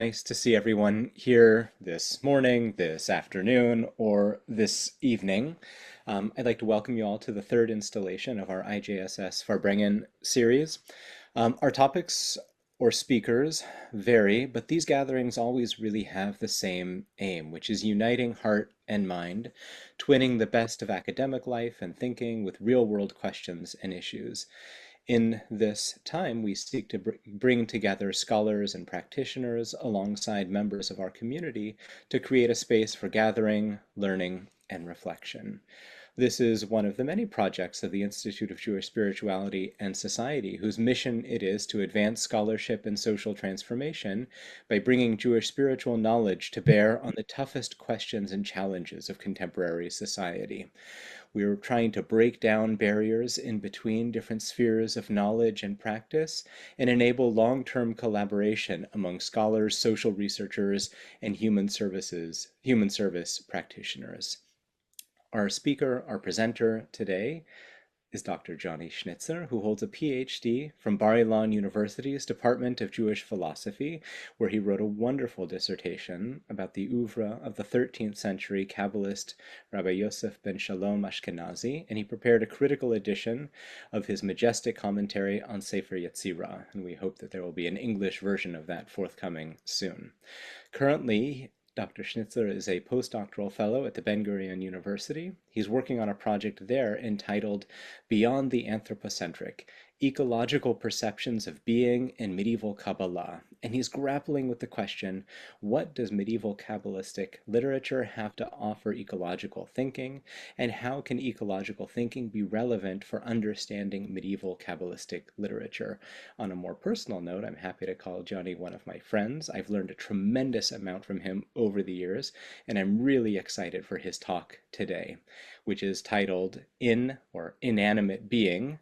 Nice to see everyone here this morning, this afternoon, or this evening. I'd like to welcome you all to the third installation of our IJSS Farbrengen series. Our topics or speakers vary, but these gatherings always really have the same aim, which is uniting heart and mind, twinning the best of academic life and thinking with real-world questions and issues. In this time, we seek to bring together scholars and practitioners alongside members of our community to create a space for gathering, learning, and reflection. This is one of the many projects of the Institute of Jewish Spirituality and Society, whose mission it is to advance scholarship and social transformation by bringing Jewish spiritual knowledge to bear on the toughest questions and challenges of contemporary society. We're trying to break down barriers in between different spheres of knowledge and practice and enable long-term collaboration among scholars, social researchers, and human service practitioners. Our speaker, our presenter today is Dr. Jonnie Schnytzer, who holds a PhD from Bar-Ilan University's Department of Jewish Philosophy, where he wrote a wonderful dissertation about the oeuvre of the 13th century Kabbalist Rabbi Yosef ben Shalom Ashkenazi, and he prepared a critical edition of his majestic commentary on Sefer Yetzirah, and we hope that there will be an English version of that forthcoming soon. Currently, Dr. Schnytzer is a postdoctoral fellow at the Ben-Gurion University. He's working on a project there entitled Beyond the Anthropocentric: Ecological Perceptions of Being in Medieval Kabbalah. And he's grappling with the question, what does medieval Kabbalistic literature have to offer ecological thinking, and how can ecological thinking be relevant for understanding medieval Kabbalistic literature? On a more personal note, I'm happy to call Jonnie one of my friends. I've learned a tremendous amount from him over the years, and I'm really excited for his talk today, which is titled Inanimate Being,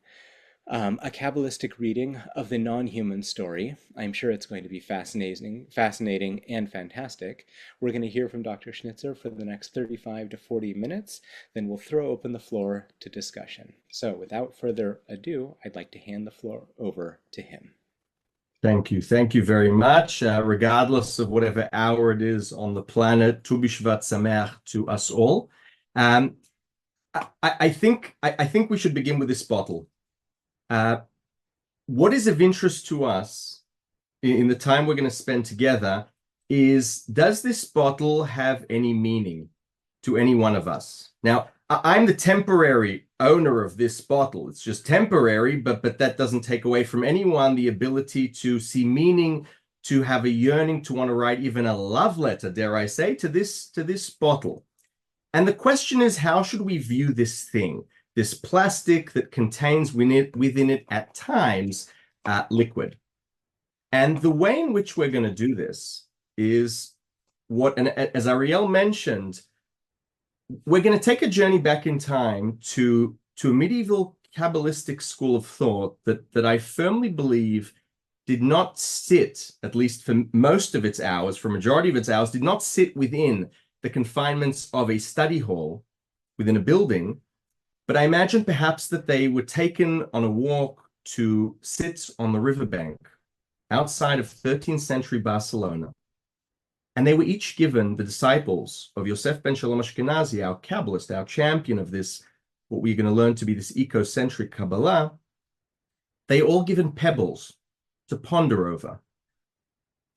a Kabbalistic reading of the non-human story. I'm sure it's going to be fascinating and fantastic. We're going to hear from Dr. Schnytzer for the next 35 to 40 minutes, then we'll throw open the floor to discussion. So without further ado, I'd like to hand the floor over to him. Thank you. Thank you very much. Regardless of whatever hour it is on the planet, Tu B'Shvat Sameach to us all. I think we should begin with this bottle. What is of interest to us in the time we're going to spend together is, does this bottle have any meaning to any one of us? Now, I'm the temporary owner of this bottle. It's just temporary, but that doesn't take away from anyone the ability to see meaning, to have a yearning, to want to write even a love letter, dare I say, to this bottle. And the question is, how should we view this thing? This plastic that contains within it at times liquid. And the way in which we're going to do this is and as Ariel mentioned, we're going to take a journey back in time to a medieval Kabbalistic school of thought that I firmly believe did not sit, at least for most of its hours, for a majority of its hours, did not sit within the confinements of a study hall within a building. But I imagine perhaps that they were taken on a walk to sit on the riverbank outside of 13th century Barcelona. And they were each given, the disciples of Yosef ben Shalom Ashkenazi, our Kabbalist, our champion of this, what we're going to learn to be this ecocentric Kabbalah, they all given pebbles to ponder over.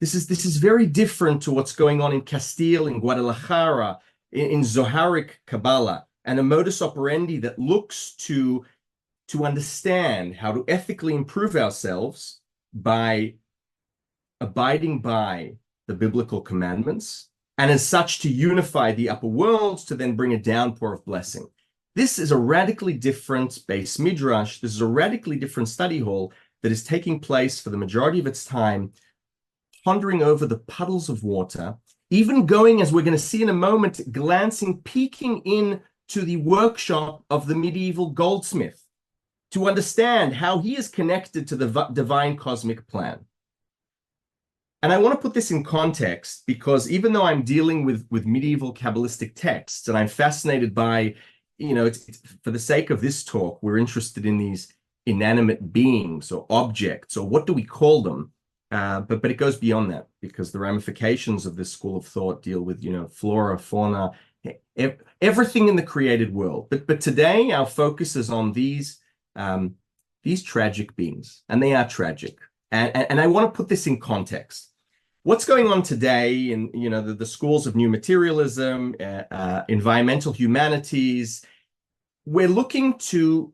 This is very different to what's going on in Castile, in Guadalajara, in Zoharic Kabbalah, and a modus operandi that looks to understand how to ethically improve ourselves by abiding by the biblical commandments, and as such to unify the upper worlds to then bring a downpour of blessing. This is a radically different base midrash. This is a radically different study hall that is taking place for the majority of its time, pondering over the puddles of water, even going, as we're going to see in a moment, peeking in to the workshop of the medieval goldsmith to understand how he is connected to the divine cosmic plan. And I want to put this in context because even though I'm dealing with medieval Kabbalistic texts and I'm fascinated by, it's for the sake of this talk, we're interested in these inanimate beings or objects, or what do we call them? But it goes beyond that because the ramifications of this school of thought deal with, flora, fauna, everything in the created world. But today our focus is on these tragic beings, and they are tragic. And I want to put this in context. What's going on today in the schools of new materialism, environmental humanities? We're looking to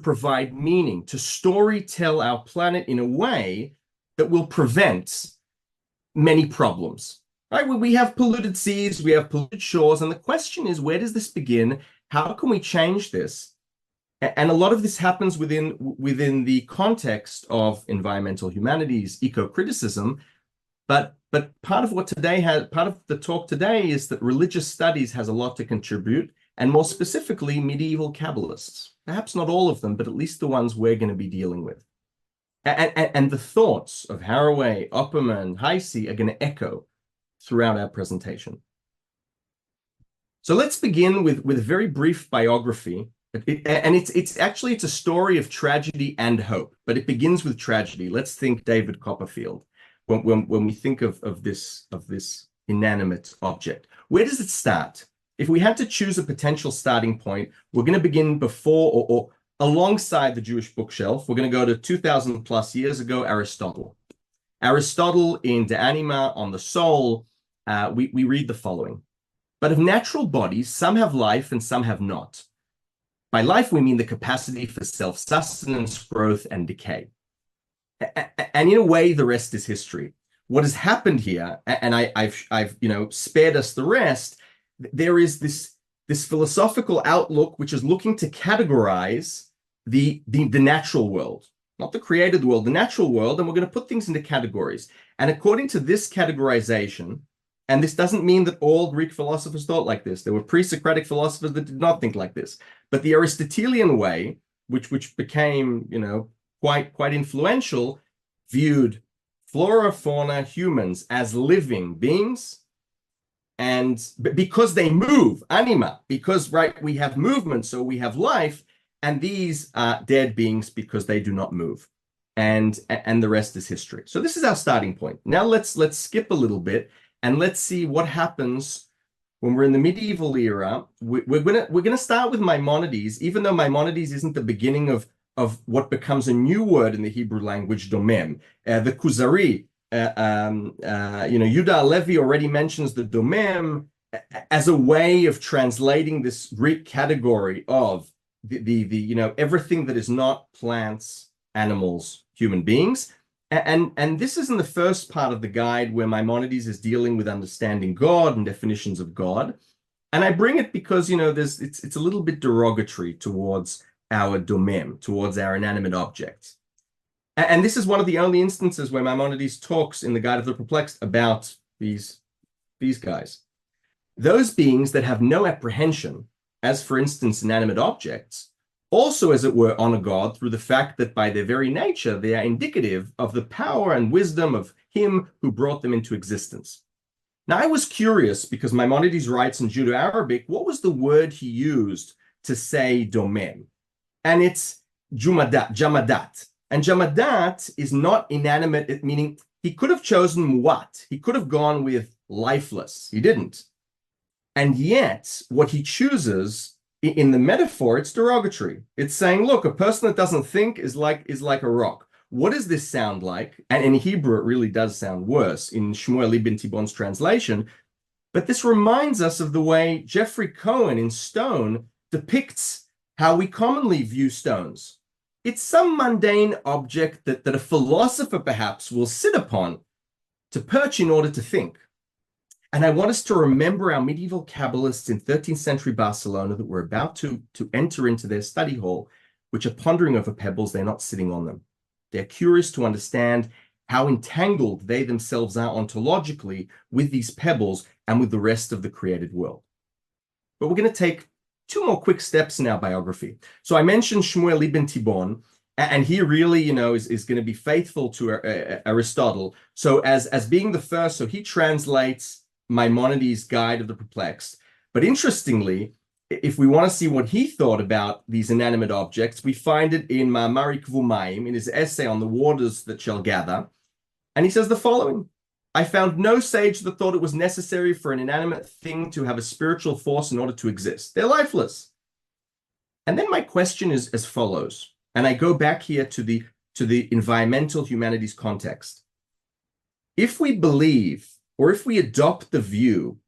provide meaning, to story tell our planet in a way that will prevent many problems. Right? We have polluted seas, we have polluted shores, and the question is, where does this begin? How can we change this? And a lot of this happens within the context of environmental humanities, eco-criticism. But part of the talk today is that religious studies has a lot to contribute, and more specifically, medieval Kabbalists. Perhaps not all of them, but at least the ones we're going to be dealing with. And the thoughts of Haraway, Opperman, Heisey are going to echo throughout our presentation. So let's begin with a very brief biography. It's a story of tragedy and hope, but it begins with tragedy. Let's think David Copperfield when we think of this inanimate object. Where does it start? If we had to choose a potential starting point, we're going to begin before or alongside the Jewish bookshelf. We're going to go to 2,000 plus years ago, Aristotle. Aristotle in De Anima, on the soul, we read the following. But of natural bodies, some have life and some have not. By life, we mean the capacity for self-sustenance, growth, and decay. And in a way, the rest is history. What has happened here, and I've spared us the rest, there is this philosophical outlook which is looking to categorize the natural world, not the created world, the natural world, and we're going to put things into categories. And according to this categorization, and this doesn't mean that all Greek philosophers thought like this. There were pre-Socratic philosophers that did not think like this. But the Aristotelian way, which became, quite influential, viewed flora, fauna, humans as living beings. And because they move, anima, because, right, we have movement, so we have life, and these are dead beings because they do not move. And the rest is history. So this is our starting point. Now let's skip a little bit and let's see what happens when we're in the medieval era. We're gonna start with Maimonides, even though Maimonides isn't the beginning of what becomes a new word in the Hebrew language, domem. The Kuzari, Yuda Levi already mentions the domem as a way of translating this Greek category of the everything that is not plants, animals, human beings. And this is in the first part of the guide where Maimonides is dealing with understanding God and definitions of God. And I bring it because, it's a little bit derogatory towards our domem, towards our inanimate objects. And this is one of the only instances where Maimonides talks in the Guide of the Perplexed about these guys. Those beings that have no apprehension, as for instance, inanimate objects, also, as it were, honor God through the fact that by their very nature, they are indicative of the power and wisdom of him who brought them into existence. Now, I was curious because Maimonides writes in Judeo-Arabic, what was the word he used to say domem? And it's jamadat. And jamadat is not inanimate, meaning he could have chosen muat. He could have gone with lifeless. He didn't. And yet, what he chooses in the metaphor, it's derogatory. It's saying, look, a person that doesn't think is like a rock. What does this sound like? And in Hebrew, it really does sound worse in Shmuel ibn Tibon's translation. But this reminds us of the way Jeffrey Cohen in Stone depicts how we commonly view stones. It's some mundane object that a philosopher perhaps will sit upon to perch in order to think. And I want us to remember our medieval Kabbalists in 13th century Barcelona that we're about to enter into their study hall, which are pondering over pebbles, they're not sitting on them. They're curious to understand how entangled they themselves are ontologically with these pebbles and with the rest of the created world. But we're going to take two more quick steps in our biography. So I mentioned Shmuel ibn Tibon, and he really, is going to be faithful to Aristotle. So as being the first, so he translates Maimonides' Guide of the Perplexed. But interestingly, if we want to see what he thought about these inanimate objects, we find it in Ma'amari Kvumayim, in his essay on the waters that shall gather. And he says the following: I found no sage that thought it was necessary for an inanimate thing to have a spiritual force in order to exist. They're lifeless. And then my question is as follows, and I go back here to the environmental humanities context. If we believe, or if we adopt the view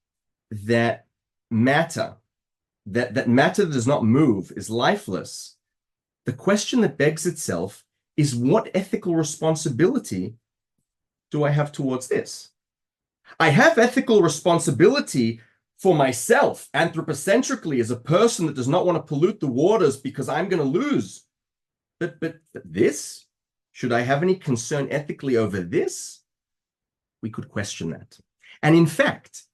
that matter, that matter that does not move is lifeless, the question that begs itself is, what ethical responsibility do I have towards this? I have ethical responsibility for myself, anthropocentrically, as a person that does not want to pollute the waters because I'm going to lose. But this, should I have any concern ethically over this? We could question that. And in fact,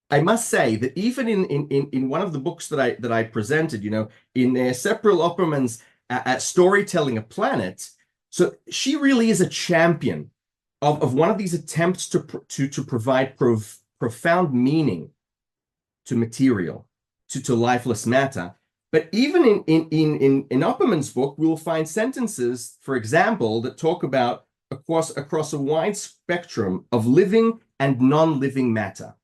I must say that even in one of the books that I presented, in Sepril Opperman's Storytelling a Planet, so she really is a champion of one of these attempts to provide profound meaning to material, to lifeless matter. But even in Opperman's book, we will find sentences, for example, that talk about across a wide spectrum of living and non-living matter.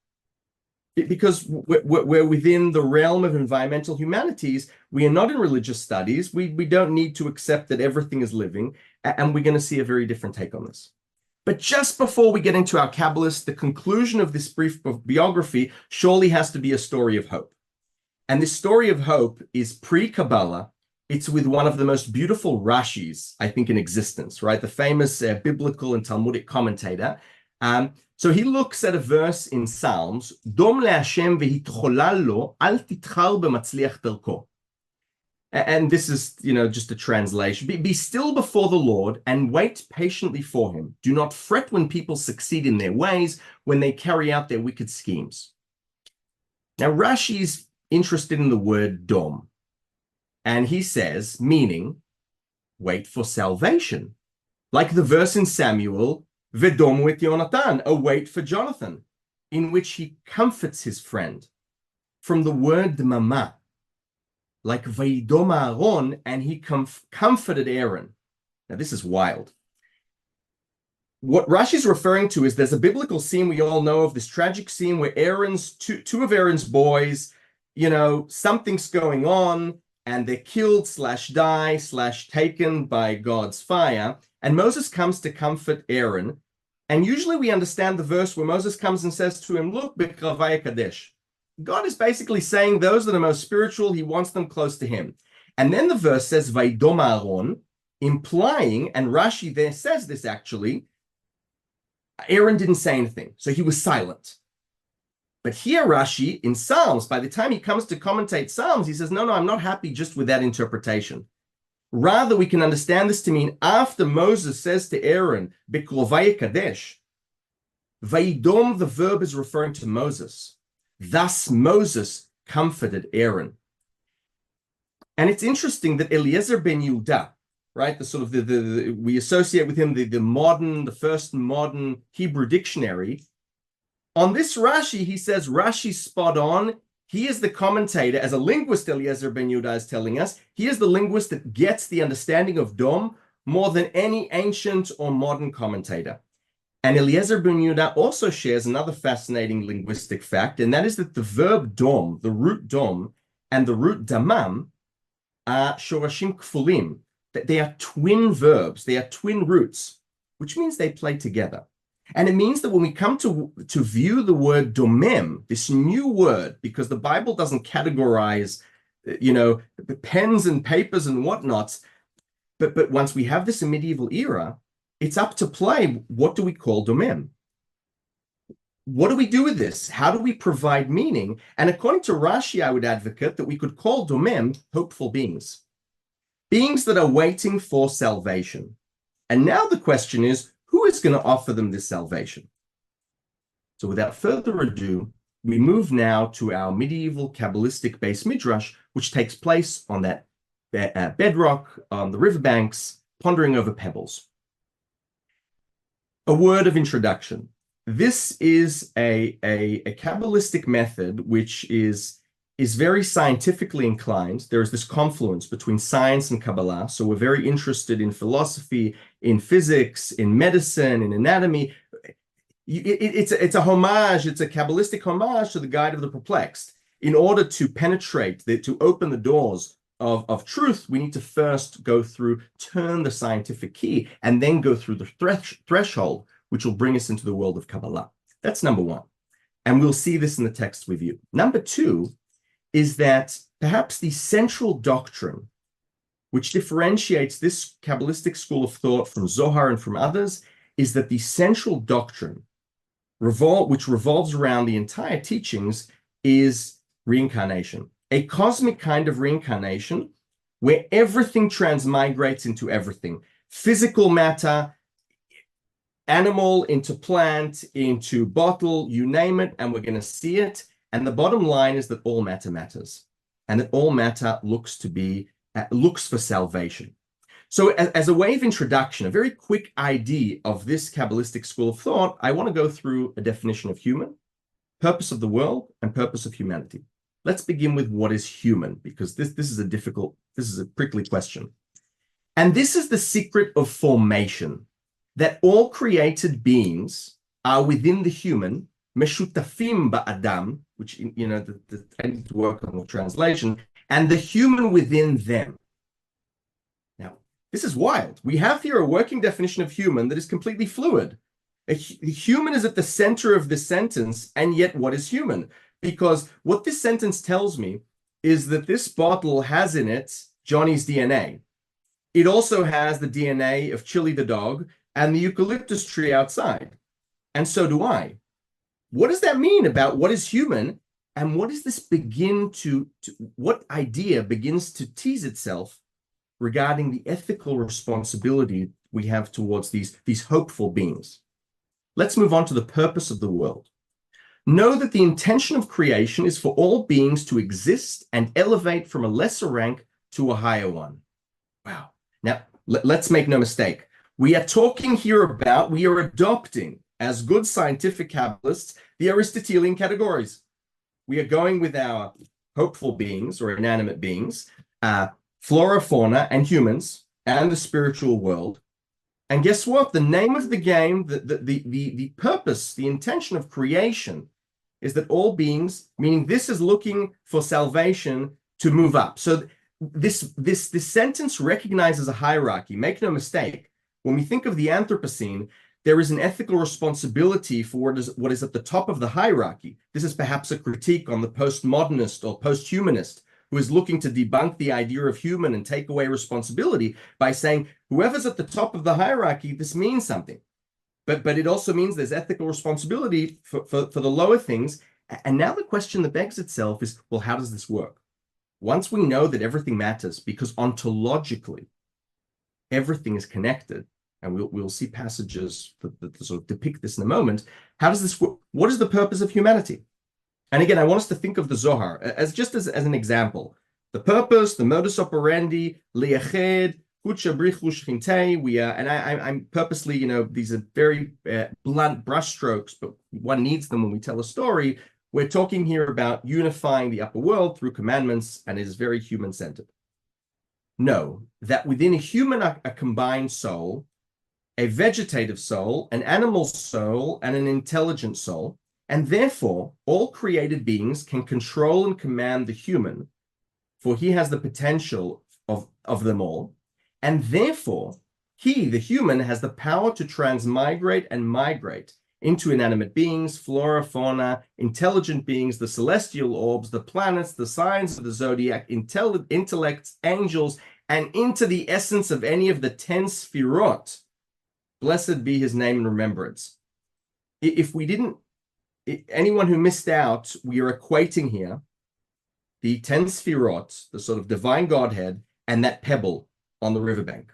Because we're within the realm of environmental humanities, we are not in religious studies. We don't need to accept that everything is living, and we're going to see a very different take on this. But just before we get into our Kabbalist, the conclusion of this brief biography surely has to be a story of hope. And this story of hope is pre-Kabbalah. It's with one of the most beautiful Rashis, I think, in existence, right? The famous biblical and Talmudic commentator. So he looks at a verse in Psalms, Dom leHashem v'hitcholal lo, al titchar b'matzliach derko. And this is, just a translation. Be still before the Lord and wait patiently for him. Do not fret when people succeed in their ways, when they carry out their wicked schemes. Now, Rashi's interested in the word dom. And he says, meaning, wait for salvation. Like the verse in Samuel, Vedom with Yonatan, await for Jonathan, in which he comforts his friend. From the word mama, like Vaidom Aaron, and he comforted Aaron. Now, this is wild. What Rashi's referring to is there's a biblical scene we all know of, this tragic scene where two of Aaron's boys, something's going on, and they're killed /die / taken by God's fire. And Moses comes to comfort Aaron. And usually we understand the verse where Moses comes and says to him, look, B'kravaya Kadesh. God is basically saying those that are most spiritual, he wants them close to him. And then the verse says, Vaidom Aaron, implying, and Rashi there says this actually, Aaron didn't say anything, so he was silent. But here Rashi, in Psalms, by the time he comes to commentate Psalms, he says, no, I'm not happy just with that interpretation. Rather, we can understand this to mean after Moses says to Aaron, B'krovaya Kadesh, Vaidom, the verb is referring to Moses. Thus Moses comforted Aaron. And it's interesting that Eliezer ben Yehuda, right, the sort of we associate with him the first modern Hebrew dictionary. On this Rashi, he says Rashi's spot on. He is the commentator, as a linguist, Eliezer ben Yehuda is telling us, he is the linguist that gets the understanding of dom more than any ancient or modern commentator. And Eliezer ben Yehuda also shares another fascinating linguistic fact, and that is that the verb dom, the root dom, and the root damam are shorashim kfulim. That they are twin verbs, they are twin roots, which means they play together. And it means that when we come to view the word domem, this new word, because the Bible doesn't categorize, pens and papers and whatnots, but once we have this in medieval era, it's up to play. What do we call domem? What do we do with this? How do we provide meaning? And according to Rashi, I would advocate that we could call domem hopeful beings. Beings that are waiting for salvation. And now the question is, who is going to offer them this salvation? So without further ado, we move now to our medieval Kabbalistic base midrash, which takes place on that bedrock on the riverbanks, pondering over pebbles. A word of introduction. This is a Kabbalistic method which is is very scientifically inclined. There is this confluence between science and Kabbalah. So we're very interested in philosophy, in physics, in medicine, in anatomy. It's a homage, it's a Kabbalistic homage to the Guide of the Perplexed. In order to penetrate, to open the doors of truth, we need to first go through, turn the scientific key, and then go through the threshold, which will bring us into the world of Kabbalah. That's number one. And we'll see this in the text with you. Number two is that perhaps the central doctrine which differentiates this Kabbalistic school of thought from Zohar and from others is that the central doctrine which revolves around the entire teachings is reincarnation, a cosmic kind of reincarnation where everything transmigrates into everything. Physical matter, animal into plant, into bottle, you name it, and we're going to see it. And the bottom line is that all matter matters, and that all matter looks for salvation. So as a way of introduction, a very quick idea of this Kabbalistic school of thought, I want to go through a definition of human, purpose of the world, and purpose of humanity. Let's begin with what is human, because this is a prickly question. And this is the secret of formation, that all created beings are within the human, meshutafim ba'adam, which, I need to work on the translation, and the human within them. Now, this is wild. We have here a working definition of human that is completely fluid. The human is at the center of this sentence, and yet what is human? Because what this sentence tells me is that this bottle has in it Jonnie's DNA. It also has the DNA of Chili the dog and the eucalyptus tree outside. And so do I. What does that mean about what is human? And what does this what idea begins to tease itself regarding the ethical responsibility we have towards these hopeful beings? Let's move on to the purpose of the world. Know that the intention of creation is for all beings to exist and elevate from a lesser rank to a higher one. Wow. Now, let's make no mistake. We are talking here about, we are adopting, as good scientific Kabbalists, the Aristotelian categories. We are going with our hopeful beings or inanimate beings, flora, fauna, and humans, and the spiritual world. And guess what? The name of the game, the purpose, the intention of creation is that all beings, meaning this is looking for salvation to move up. So this sentence recognizes a hierarchy. Make no mistake. When we think of the Anthropocene, there is an ethical responsibility for what is at the top of the hierarchy. This is perhaps a critique on the postmodernist or posthumanist who is looking to debunk the idea of human and take away responsibility by saying, whoever's at the top of the hierarchy, this means something. But it also means there's ethical responsibility for the lower things. And now the question that begs itself is, well, how does this work? Once we know that everything matters, because ontologically, everything is connected, and we'll see passages that sort of depict this in a moment. How does this work? What is the purpose of humanity? And again, I want us to think of the Zohar as an example. The purpose, the modus operandi, liyached, and I'm purposely, these are very blunt brushstrokes, but one needs them when we tell a story. We're talking here about unifying the upper world through commandments, and it is very human-centered. Know that within a human, a combined soul, a vegetative soul, an animal soul, and an intelligent soul, and therefore all created beings can control and command the human, for he has the potential of them all, and therefore he, the human, has the power to transmigrate and migrate into inanimate beings, flora, fauna, intelligent beings, the celestial orbs, the planets, the signs of the zodiac, intellects, angels, and into the essence of any of the 10 sphirot. Blessed be his name and remembrance. If we didn't, anyone who missed out, we are equating here the 10 sphirot, the sort of divine Godhead, and that pebble on the riverbank.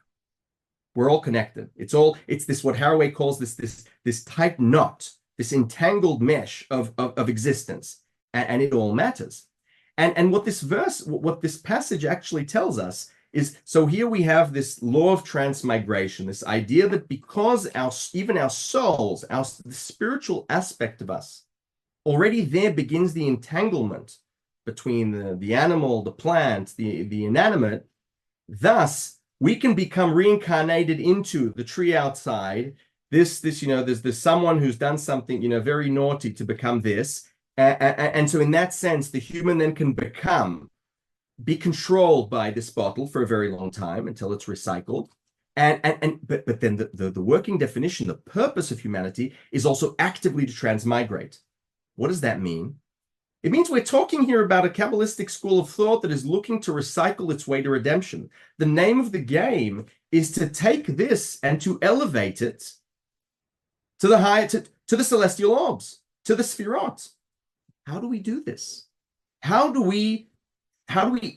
We're all connected. It's this, what Haraway calls this tight knot, this entangled mesh of existence, and it all matters. And what this passage actually tells us is, so here we have this law of transmigration, this idea that because even our souls, the spiritual aspect of us, already there begins the entanglement between the animal, the plant, the inanimate. Thus, we can become reincarnated into the tree outside. There's someone who's done something, very naughty to become this. And so in that sense, the human then can be controlled by this bottle for a very long time until it's recycled. But then the working definition, the purpose of humanity is also actively to transmigrate. What does that mean? It means we're talking here about a Kabbalistic school of thought that is looking to recycle its way to redemption. The name of the game is to take this and to elevate it to the higher, to the celestial orbs, to the Sphirot. How do we do this? How do we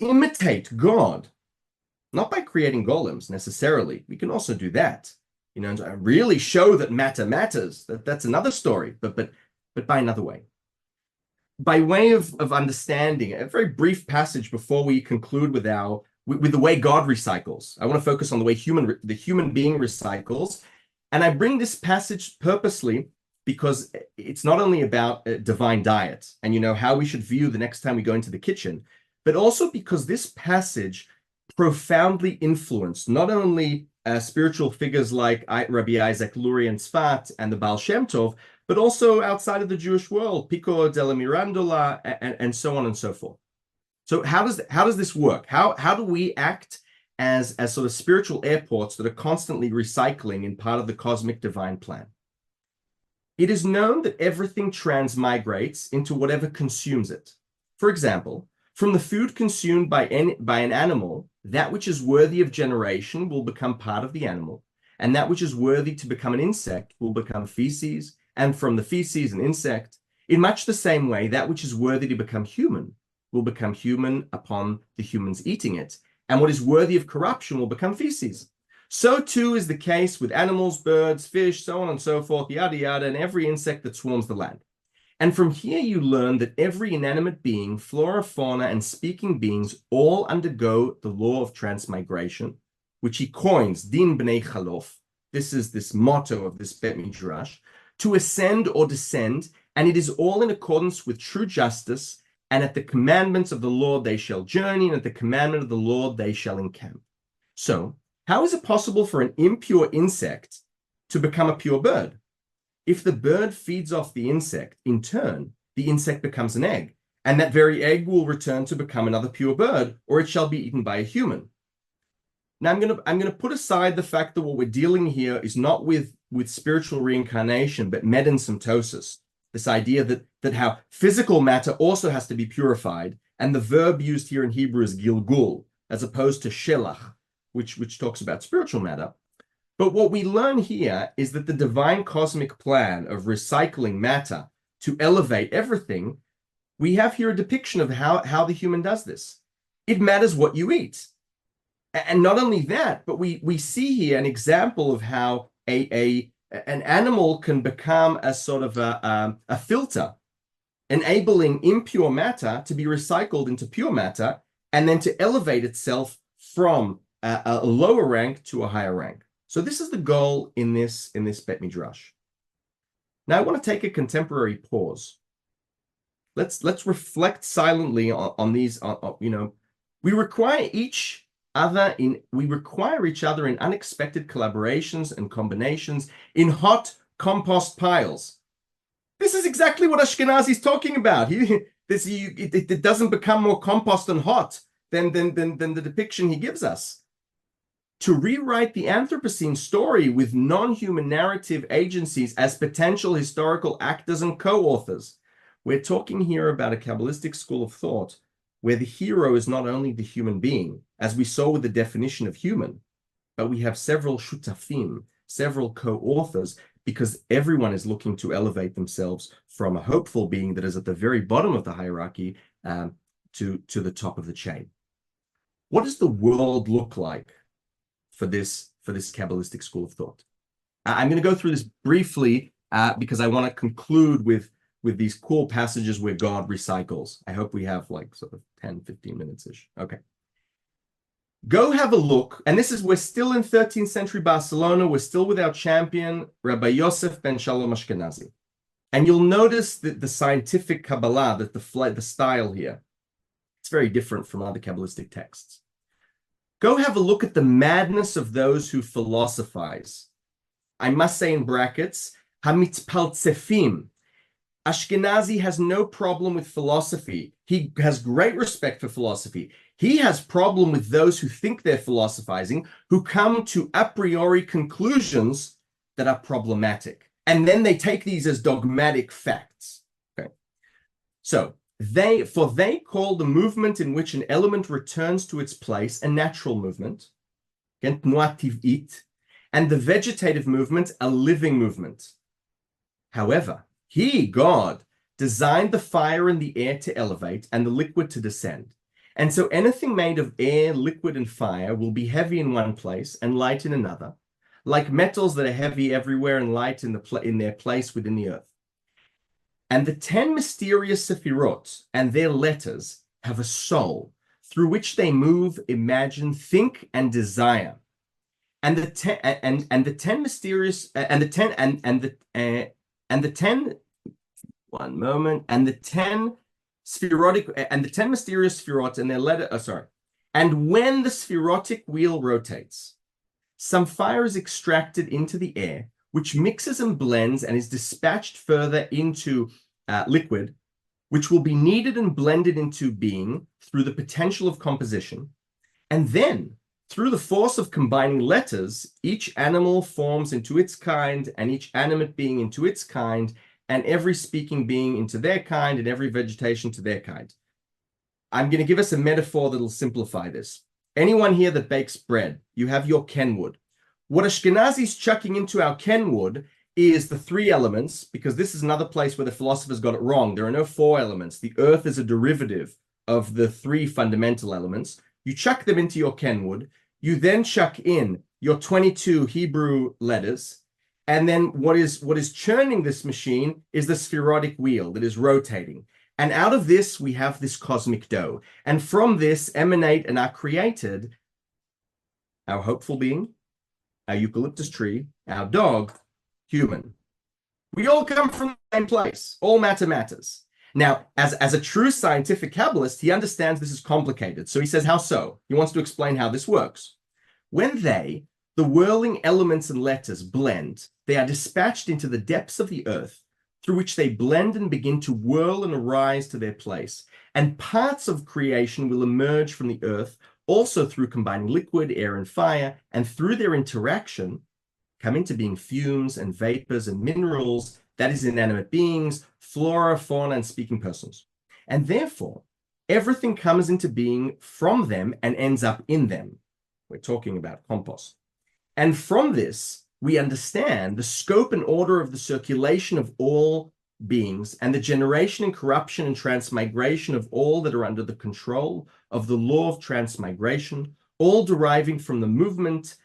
imitate God? Not by creating golems necessarily. We can also do that, and really show that matter matters. That's another story, but by another way. By way of understanding, a very brief passage before we conclude with the way God recycles. I want to focus on the way the human being recycles. And I bring this passage purposely because it's not only about divine diet and how we should view the next time we go into the kitchen, but also because this passage profoundly influenced not only spiritual figures like Rabbi Isaac Lurie and Tzfat and the Baal Shem Tov, but also outside of the Jewish world, Pico della Mirandola, and so on and so forth. So how does this work? How do we act as sort of spiritual airports that are constantly recycling in part of the cosmic divine plan? It is known that everything transmigrates into whatever consumes it. For example, from the food consumed by an animal, that which is worthy of generation will become part of the animal, and that which is worthy to become an insect will become feces, and from the feces an insect. In much the same way, that which is worthy to become human will become human upon the humans eating it, and what is worthy of corruption will become feces. So too is the case with animals, birds, fish, so on and so forth, yada yada, and every insect that swarms the land. And from here you learn that every inanimate being, flora, fauna, and speaking beings all undergo the law of transmigration, which he coins, Din B'nei Chalof. This is this motto of this Bet Midrash, to ascend or descend, and it is all in accordance with true justice, and at the commandments of the Lord they shall journey, and at the commandment of the Lord they shall encamp. So, how is it possible for an impure insect to become a pure bird? If the bird feeds off the insect, in turn, the insect becomes an egg, and that very egg will return to become another pure bird, or it shall be eaten by a human. Now, I'm going to put aside the fact that what we're dealing here is not with spiritual reincarnation, but medensymptosis, this idea that how physical matter also has to be purified, and the verb used here in Hebrew is gilgul, as opposed to shelach, which talks about spiritual matter. But what we learn here is that the divine cosmic plan of recycling matter to elevate everything, we have here a depiction of how the human does this. It matters what you eat. And not only that, but we see here an example of how an animal can become a sort of a filter, enabling impure matter to be recycled into pure matter, and then to elevate itself from a lower rank to a higher rank. So this is the goal in this Bet Midrash. Now I want to take a contemporary pause. Let's reflect silently on these. We require each other in unexpected collaborations and combinations in hot compost piles. This is exactly what Ashkenazi is talking about. It doesn't become more compost and hot than the depiction he gives us. To rewrite the Anthropocene story with non-human narrative agencies as potential historical actors and co-authors. We're talking here about a Kabbalistic school of thought where the hero is not only the human being, as we saw with the definition of human, but we have several shutafim, several co-authors, because everyone is looking to elevate themselves from a hopeful being that is at the very bottom of the hierarchy to the top of the chain. What does the world look like for this Kabbalistic school of thought? I'm going to go through this briefly because I want to conclude with these cool passages where God recycles. I hope we have like sort of 10, 15 minutes-ish. Okay. Go have a look. And we're still in 13th century Barcelona. We're still with our champion, Rabbi Yosef ben Shalom Ashkenazi. And you'll notice that the scientific Kabbalah, that the style here. very different from other Kabbalistic texts. Go have a look at the madness of those who philosophize. I must say in brackets, hamitzpaltsefim. Ashkenazi has no problem with philosophy. He has great respect for philosophy. He has problem with those who think they're philosophizing, who come to a priori conclusions that are problematic. And then they take these as dogmatic facts. Okay. So they call the movement in which an element returns to its place a natural movement, and the vegetative movement a living movement. However, he, God, designed the fire and the air to elevate and the liquid to descend. And so anything made of air, liquid, and fire will be heavy in one place and light in another, like metals that are heavy everywhere and light in their place within the earth. And the 10 mysterious sephirot and their letters have a soul through which they move, imagine, think, and desire. And the 10 mysterious and the 10 one moment, and the 10 spherotic and the 10 mysterious spherot and their letter, and when the spherotic wheel rotates, some fire is extracted into the air, which mixes and blends and is dispatched further into liquid, which will be kneaded and blended into being through the potential of composition. And then, through the force of combining letters, each animal forms into its kind, and each animate being into its kind, and every speaking being into their kind, and every vegetation to their kind. I'm going to give us a metaphor that'll simplify this. Anyone here that bakes bread, you have your kenwood. What Ashkenazi's chucking into our kenwood is the 3 elements, because this is another place where the philosophers got it wrong. There are no 4 elements. The earth is a derivative of the 3 fundamental elements. You chuck them into your kenwood. You then chuck in your 22 Hebrew letters. And then what is churning this machine is the spherotic wheel that is rotating. And out of this, we have this cosmic dough. And from this emanate and are created our hopeful being, our eucalyptus tree, our dog, human. We all come from the same place. All matter matters. Now, as a true scientific Kabbalist, he understands this is complicated. So he says, how so? He wants to explain how this works. When the whirling elements and letters blend, they are dispatched into the depths of the earth, through which they blend and begin to whirl and arise to their place. And parts of creation will emerge from the earth, also through combining liquid, air, and fire, and through their interaction, come into being fumes and vapors and minerals, that is, inanimate beings, flora, fauna, and speaking persons. And therefore, everything comes into being from them and ends up in them. We're talking about compost. And from this, we understand the scope and order of the circulation of all beings and the generation and corruption and transmigration of all that are under the control of the law of transmigration, all deriving from the movement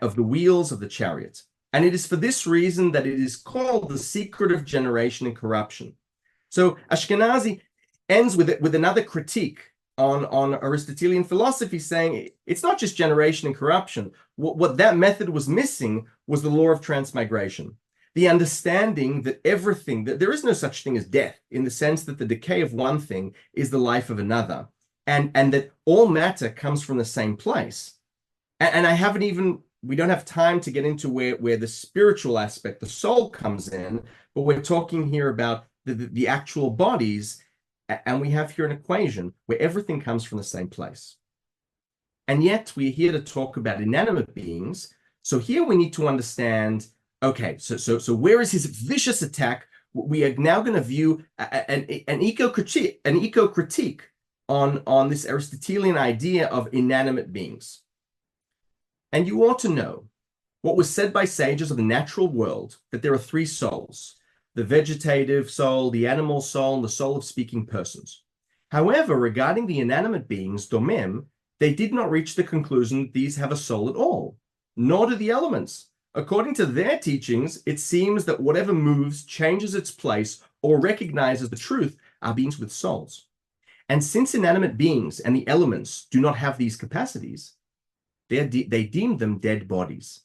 of the wheels of the chariot. And it is for this reason that it is called the secret of generation and corruption. So Ashkenazi ends with another critique on Aristotelian philosophy, saying it's not just generation and corruption. What that method was missing was the law of transmigration. The understanding that that there is no such thing as death, in the sense that the decay of one thing is the life of another, and that all matter comes from the same place. And we don't have time to get into where the spiritual aspect, the soul, comes in, but we're talking here about the actual bodies, and we have here an equation where everything comes from the same place. And yet we're here to talk about inanimate beings. So here we need to understand, okay, so where is his vicious attack? We are now going to view an eco-critique on this Aristotelian idea of inanimate beings. And you ought to know what was said by sages of the natural world, that there are 3 souls: the vegetative soul, the animal soul, and the soul of speaking persons. However, regarding the inanimate beings, domem, they did not reach the conclusion that these have a soul at all, nor do the elements. According to their teachings, it seems that whatever moves, changes its place, or recognizes the truth are beings with souls. And since inanimate beings and the elements do not have these capacities, they deem them dead bodies,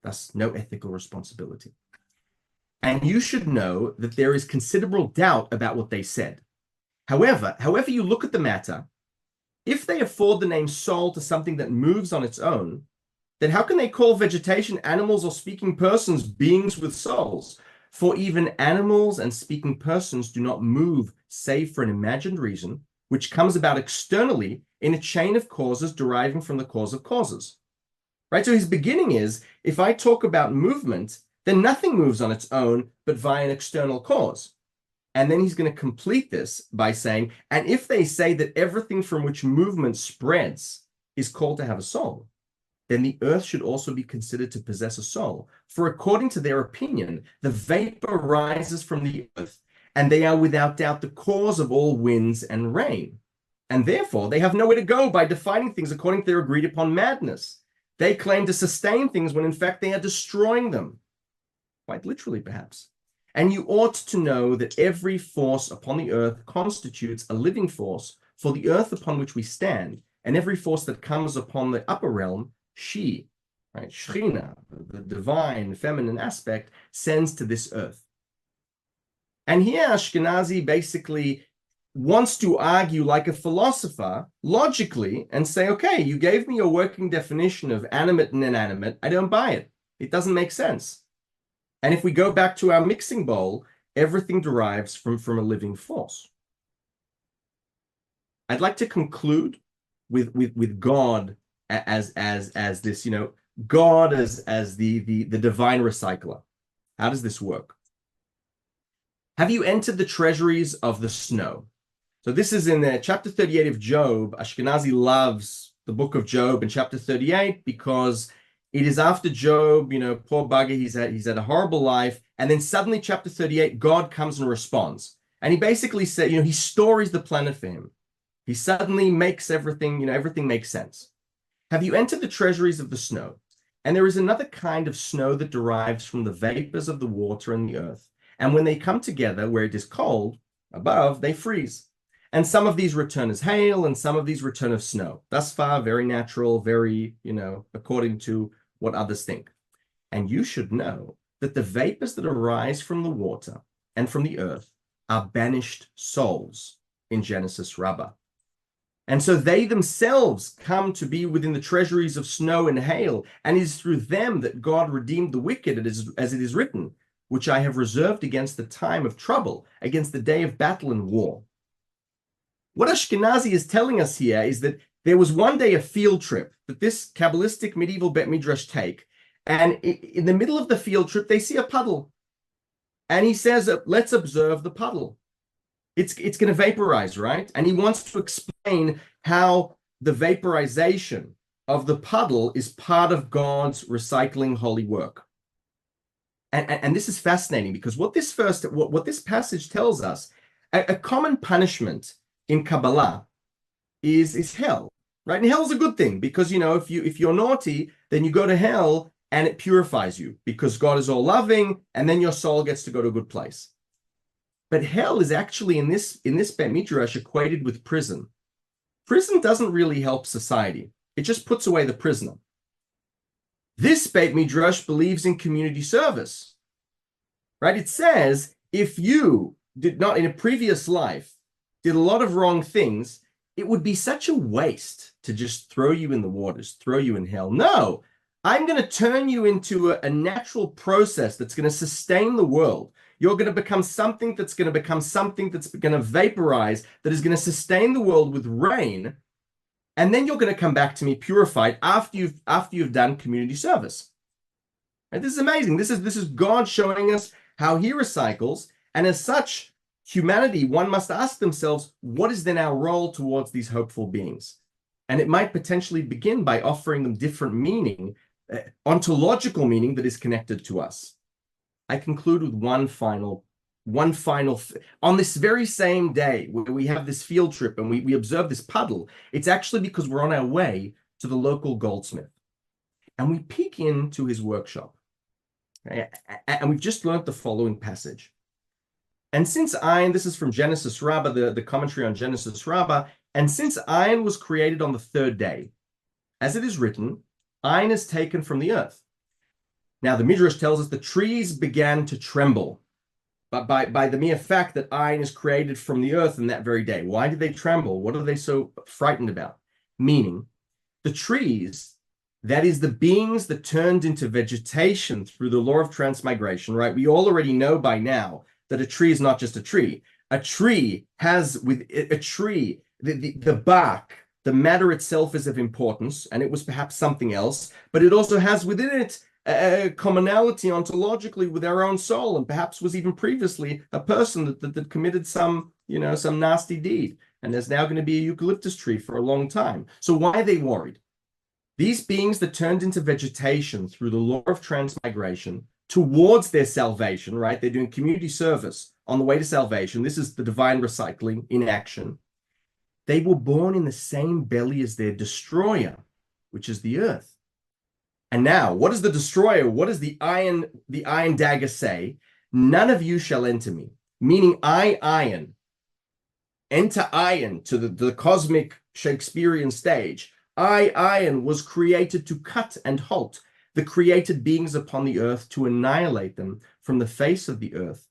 thus no ethical responsibility. And you should know that there is considerable doubt about what they said. However you look at the matter, If they afford the name soul to something that moves on its own, then how can they call vegetation, animals, or speaking persons beings with souls? For even animals and speaking persons do not move save for an imagined reason, which comes about externally in a chain of causes deriving from the cause of causes. Right? So his beginning is, if I talk about movement, then nothing moves on its own but via an external cause. And then he's going to complete this by saying, and if they say that everything from which movement spreads is called to have a soul, then the earth should also be considered to possess a soul. For according to their opinion, the vapor rises from the earth, and they are without doubt the cause of all winds and rain. And therefore, they have nowhere to go by defining things according to their agreed upon madness. They claim to sustain things when in fact they are destroying them. Quite literally, perhaps. And you ought to know that every force upon the earth constitutes a living force for the earth upon which we stand, and every force that comes upon the upper realm, she, right, Shechina, the divine feminine aspect, sends to this earth. And here Ashkenazi basically wants to argue like a philosopher logically and say, okay, you gave me a working definition of animate and inanimate. I don't buy it. It doesn't make sense. And if we go back to our mixing bowl, everything derives from a living force. I'd like to conclude with God as this, God as the divine recycler. How does this work? Have you entered the treasuries of the snow? So this is in chapter 38 of Job. Ashkenazi loves the book of Job in chapter 38 because it is after Job, poor bugger, he's had a horrible life. And then suddenly chapter 38, God comes and responds. And he basically said, he stories the planet for him. He suddenly makes everything, everything makes sense. Have you entered the treasuries of the snow? And there is another kind of snow that derives from the vapors of the water and the earth. And when they come together where it is cold above, they freeze. And some of these return as hail, and some of these return as snow. Thus far, very natural, very, according to what others think. And you should know that the vapors that arise from the water and from the earth are banished souls in Genesis Rabbah. And so they themselves come to be within the treasuries of snow and hail, and it is through them that God redeemed the wicked, as it is written, which I have reserved against the time of trouble, against the day of battle and war. What Ashkenazi is telling us here is that there was one day a field trip that this Kabbalistic medieval Bet Midrash take, and in the middle of the field trip, they see a puddle. And he says, let's observe the puddle. It's going to vaporize, right? And he wants to explain how the vaporization of the puddle is part of God's recycling holy work. And this is fascinating because what this passage tells us, a common punishment in Kabbalah is hell, right? And hell's a good thing because, if you're naughty, then you go to hell and it purifies you because God is all loving, and then your soul gets to go to a good place. But hell is actually in this Bet Midrash equated with prison. Prison doesn't really help society. It just puts away the prisoner. This Bet Midrash believes in community service, right? It says, if you did not in a previous life did a lot of wrong things, it would be such a waste to just throw you in the waters, throw you in hell. No, I'm going to turn you into a natural process that's going to sustain the world. You're going to become something that's going to become something that's going to vaporize, that is going to sustain the world with rain. And then you're going to come back to me purified after you've done community service. And this is amazing. This is God showing us how he recycles. And as such, humanity, one must ask themselves, what is then our role towards these hopeful beings? And it might potentially begin by offering them different meaning, ontological meaning that is connected to us. I conclude with one final on this very same day where we have this field trip and we observe this puddle. It's actually because we're on our way to the local goldsmith and we peek into his workshop. And we've just learned the following passage. And since iron, this is from Genesis Rabbah, the commentary on Genesis Rabbah, and since iron was created on the third day, as it is written, iron is taken from the earth. Now, the Midrash tells us the trees began to tremble, but by the mere fact that iron is created from the earth in that very day. Why did they tremble? What are they so frightened about? meaning. The trees, that is the beings that turned into vegetation through the law of transmigration, right? We all already know by now that a tree is not just a tree. A tree has, with a tree, the bark, the matter itself is of importance, and it was perhaps something else, but it also has within it a commonality ontologically with our own soul, and perhaps was even previously a person that committed some, some nasty deed. And there's now going to be a eucalyptus tree for a long time. So why are they worried? These beings that turned into vegetation through the law of transmigration towards their salvation, right? They're doing community service on the way to salvation. This is the divine recycling in action. They were born in the same belly as their destroyer, which is the earth. And now, what is the destroyer? What does the iron dagger say? None of you shall enter me, meaning iron, enter iron to the cosmic Shakespearean stage. Iron was created to cut and halt the created beings upon the earth, to annihilate them from the face of the earth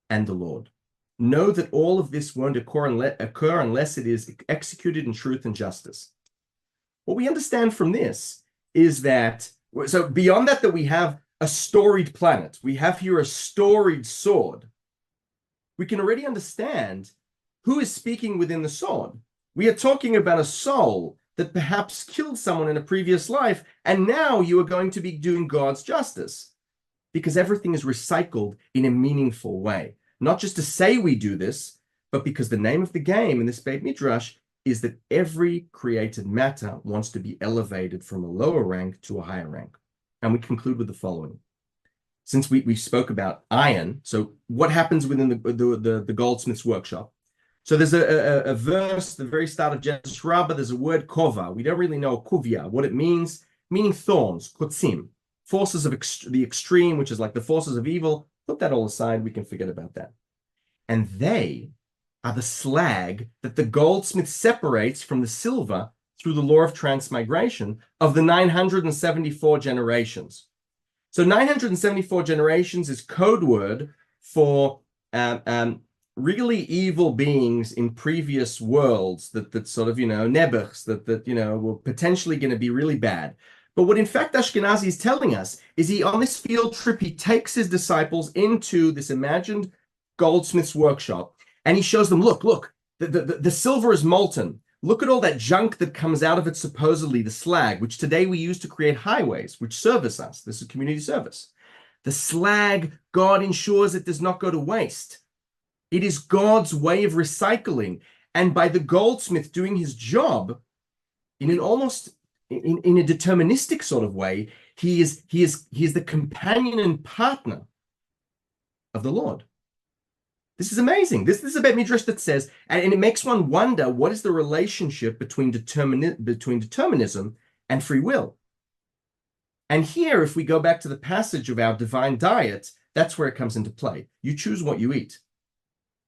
and the Lord. Know that all of this won't occur unless it is executed in truth and justice. What we understand from this is that, so beyond that we have a storied planet, we have here a storied sword, we can already understand who is speaking within the sword. We are talking about a soul that perhaps killed someone in a previous life, and now you are going to be doing God's justice, because everything is recycled in a meaningful way. Not just to say we do this, but because the name of the game in this Beit Midrash is that every created matter wants to be elevated from a lower rank to a higher rank. And we conclude with the following. Since we spoke about iron, so what happens within the goldsmith's workshop? So there's a verse, the very start of Genesis Rabbah, there's a word kova. We don't really know kuvia, what it means, meaning thorns, kotzim, forces of the extreme, which is like the forces of evil. Put that all aside, we can forget about that. And they are the slag that the goldsmith separates from the silver through the law of transmigration of the 974 generations. So 974 generations is code word for really evil beings in previous worlds that sort of, nebuchs, that were potentially going to be really bad. But what in fact Ashkenazi is telling us is he, on this field trip, he takes his disciples into this imagined goldsmith's workshop, and he shows them, look, the silver is molten. Look at all that junk that comes out of it, supposedly the slag, which today we use to create highways, which service us. This is community service. The slag, God ensures it does not go to waste. It is God's way of recycling. And by the goldsmith doing his job in an almost in a deterministic sort of way, he is the companion and partner of the Lord. This is amazing. This is a Beit Midrash that says, and it makes one wonder, what is the relationship between determinism and free will? And here, if we go back to the passage of our divine diet, that's where it comes into play. You choose what you eat.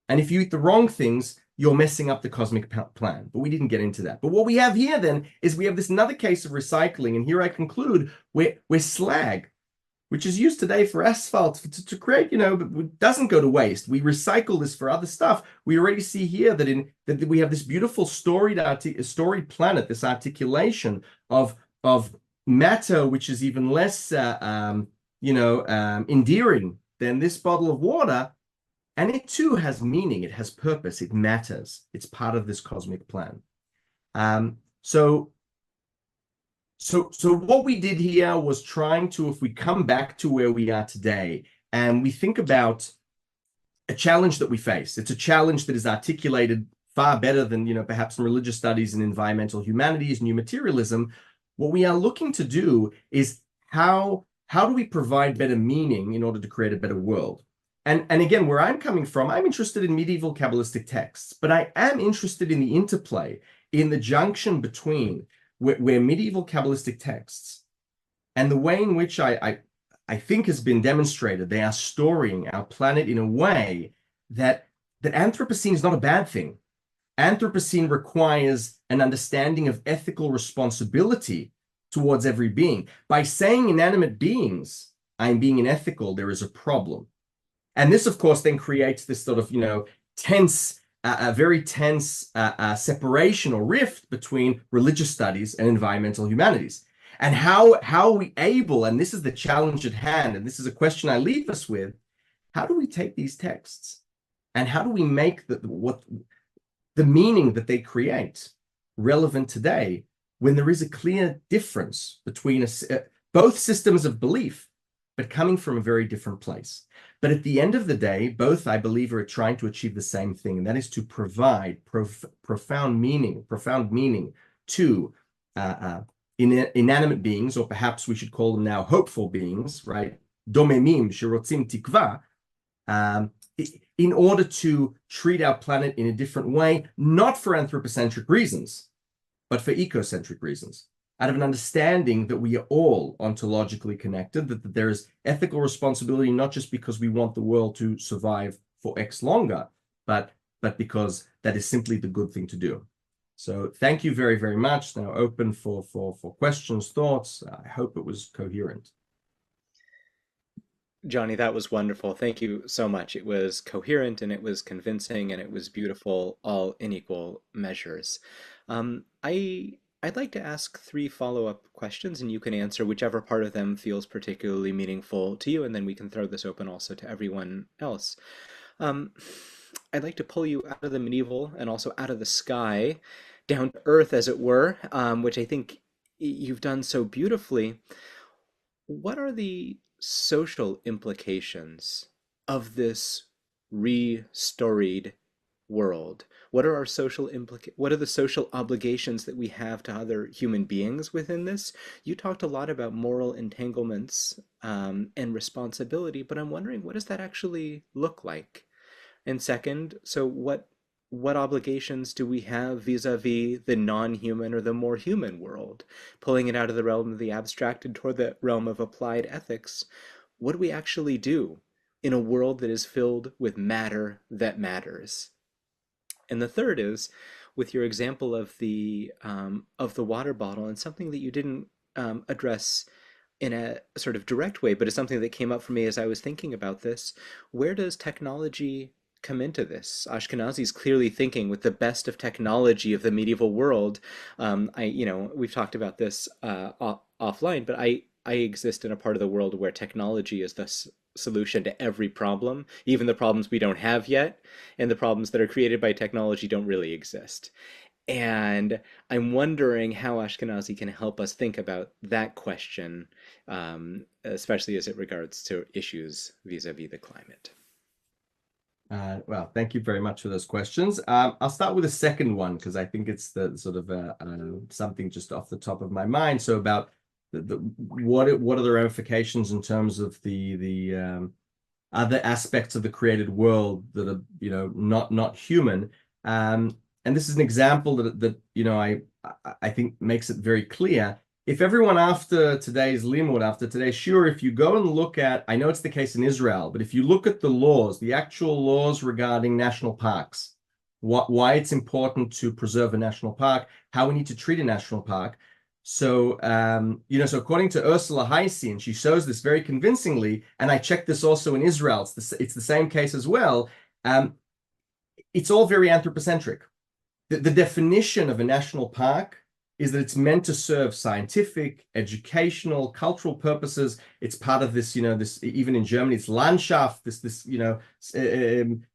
And if you eat the wrong things, you're messing up the cosmic plan. But we didn't get into that. But what we have here then is we have this another case of recycling. And here I conclude where slag, which is used today for asphalt to create, it doesn't go to waste. We recycle this for other stuff. We already see here that we have this beautiful storied planet, this articulation of matter, which is even less, endearing than this bottle of water. And it too has meaning. It has purpose. It matters. It's part of this cosmic plan. So what we did here was trying to, if we come back to where we are today, and we think about a challenge that we face, it's a challenge that is articulated far better than, perhaps in religious studies and environmental humanities, new materialism. What we are looking to do is how do we provide better meaning in order to create a better world? And again, where I'm coming from, I'm interested in medieval Kabbalistic texts, but I am interested in the interplay, in the junction between where medieval Kabbalistic texts and the way in which I think has been demonstrated, they are storing our planet in a way that Anthropocene is not a bad thing. Anthropocene requires an understanding of ethical responsibility towards every being. By saying inanimate beings, I'm being unethical, there is a problem. And this, of course, then creates this sort of, tense a very tense separation or rift between religious studies and environmental humanities. And how are we able, and this is the challenge at hand, and this is a question I leave us with, how do we take these texts and how do we make the meaning that they create relevant today when there is a clear difference between both systems of belief, but coming from a very different place? But at the end of the day, both, I believe, are trying to achieve the same thing, and that is to provide profound meaning to inanimate beings, or perhaps we should call them now hopeful beings, right? Domemim sherotzim tikva, in order to treat our planet in a different way, not for anthropocentric reasons, but for ecocentric reasons, out of an understanding that we are all ontologically connected, that there is ethical responsibility, not just because we want the world to survive for X longer, but because that is simply the good thing to do. So thank you very, very much. Now open for questions, thoughts. I hope it was coherent. Jonnie, that was wonderful. Thank you so much. It was coherent and it was convincing and it was beautiful, all in equal measures. I'd like to ask three follow-up questions, and you can answer whichever part of them feels particularly meaningful to you, and then we can throw this open also to everyone else. Um, I'd like to pull you out of the medieval and also out of the sky, down to earth, as it were, which I think you've done so beautifully. What are the social implications of this re-storied world? What are what are the social obligations that we have to other human beings within this? You talked a lot about moral entanglements and responsibility, but I'm wondering, what does that actually look like? And second, so what obligations do we have vis-a-vis the non-human or the more human world? Pulling it out of the realm of the abstract and toward the realm of applied ethics, what do we actually do in a world that is filled with matter that matters? And the third is with your example of the water bottle, and something that you didn't address in a sort of direct way, but it's something that came up for me as I was thinking about this. Where does technology come into this? Ashkenazi's clearly thinking with the best of technology of the medieval world. We've talked about this offline, but I exist in a part of the world where technology is the solution to every problem, even the problems we don't have yet, and the problems that are created by technology don't really exist. And I'm wondering how Ashkenazi can help us think about that question, especially as it regards to issues vis-a-vis the climate. Well, thank you very much for those questions. I'll start with the second one because I think it's the sort of something just off the top of my mind. So about what are the ramifications in terms of the other aspects of the created world that are not human. And this is an example that I think makes it very clear. If everyone after today's limud, after today's shiur, if you go and look at, I know it's the case in Israel, but if you look at the laws, the actual laws regarding national parks, why it's important to preserve a national park, how we need to treat a national park. So, so according to Ursula Heise, and she shows this very convincingly, and I checked this also in Israel, it's the same case as well. It's all very anthropocentric. The definition of a national park is that it's meant to serve scientific, educational, cultural purposes. It's part of this, this, even in Germany, it's Landschaft,